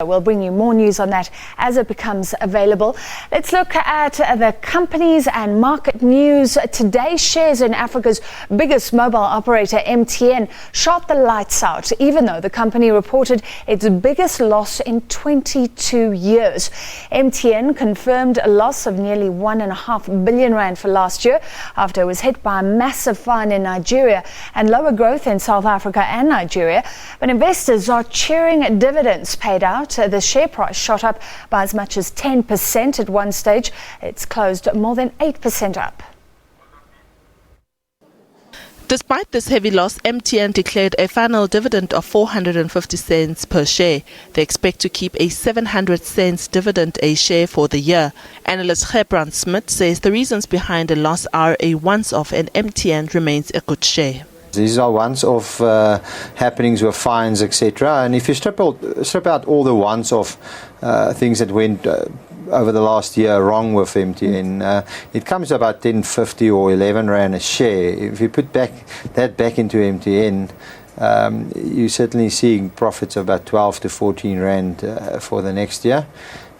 We'll bring you more news on that as it becomes available. Let's look at the companies and market news. Today, shares in Africa's biggest mobile operator, MTN, shot the lights out, even though the company reported its biggest loss in 22 years. MTN confirmed a loss of nearly R1.4 billion for last year after it was hit by a massive fine in Nigeria and lower growth in South Africa and Nigeria. But investors are cheering dividends paid out. The share price shot up by as much as 10% at one stage. It's closed more than 8% up. Despite this heavy loss, MTN declared a final dividend of 450 cents per share. They expect to keep a 700 cents dividend a share for the year. Analyst Gebran Smith says the reasons behind the loss are a once-off and MTN remains a good share. These are once-off happenings with fines, etc. And if you strip out all the once-off things that went over the last year wrong with MTN, it comes to about 10.50 or 11 rand a share. If you put that back into MTN, you're certainly seeing profits of about 12 to 14 rand for the next year.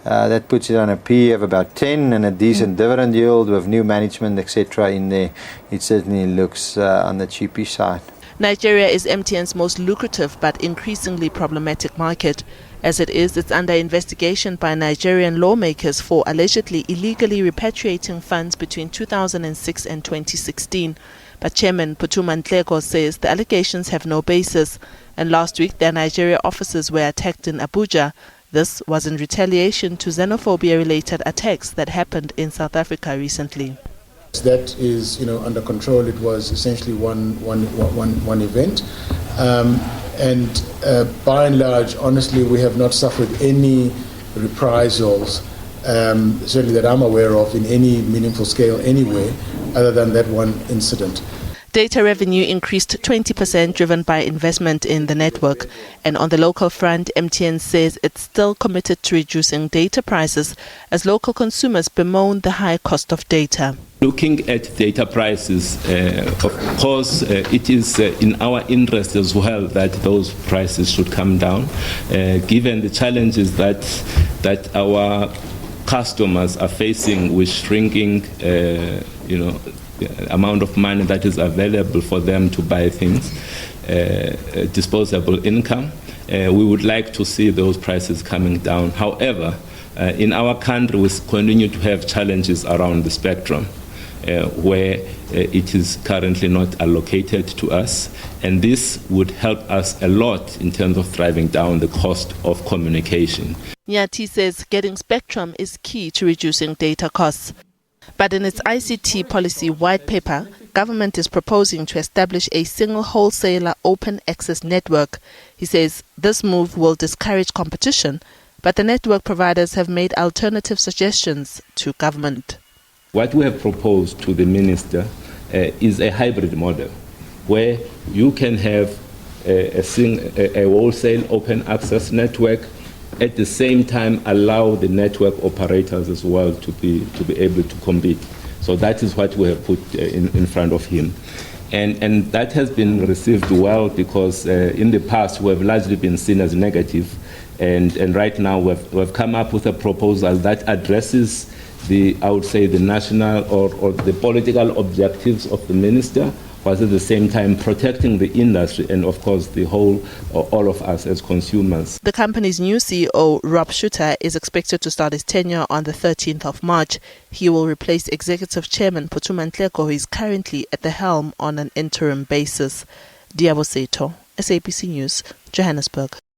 That puts it on a PE of about 10 and a decent dividend yield with new management, etc. in there. It certainly looks on the cheapy side. Nigeria is MTN's most lucrative but increasingly problematic market. As it is, it's under investigation by Nigerian lawmakers for allegedly illegally repatriating funds between 2006 and 2016. But Chairman Phuthuma Nhleko says the allegations have no basis. And last week, their Nigeria offices were attacked in Abuja. This was in retaliation to xenophobia-related attacks that happened in South Africa recently. That is, under control. It was essentially one event, and by and large, honestly, we have not suffered any reprisals, certainly that I'm aware of, in any meaningful scale anywhere, other than that one incident. Data revenue increased 20%, driven by investment in the network. And on the local front, MTN says it's still committed to reducing data prices as local consumers bemoan the high cost of data. Looking at data prices, of course, it is in our interest as well that those prices should come down, given the challenges that our customers are facing with shrinking, amount of money that is available for them to buy things, disposable income. We would like to see those prices coming down. However, in our country, we continue to have challenges around the spectrum, where it is currently not allocated to us, and this would help us a lot in terms of driving down the cost of communication. Nyati says getting spectrum is key to reducing data costs. But in its ICT policy white paper, government is proposing to establish a single wholesaler open access network. He says this move will discourage competition, but the network providers have made alternative suggestions to government. What we have proposed to the minister is a hybrid model where you can have a wholesale open access network, at the same time allow the network operators as well to be able to compete. So that is what we have put in front of him. And that has been received well because in the past we have largely been seen as negative. And right now we've come up with a proposal that addresses the national or the political objectives of the minister, while at the same time protecting the industry and, of course, all of us as consumers. The company's new CEO, Rob Shuter, is expected to start his tenure on the 13th of March. He will replace Executive Chairman Phuthuma Nhleko, who is currently at the helm on an interim basis. Diabo Seto, SABC News, Johannesburg.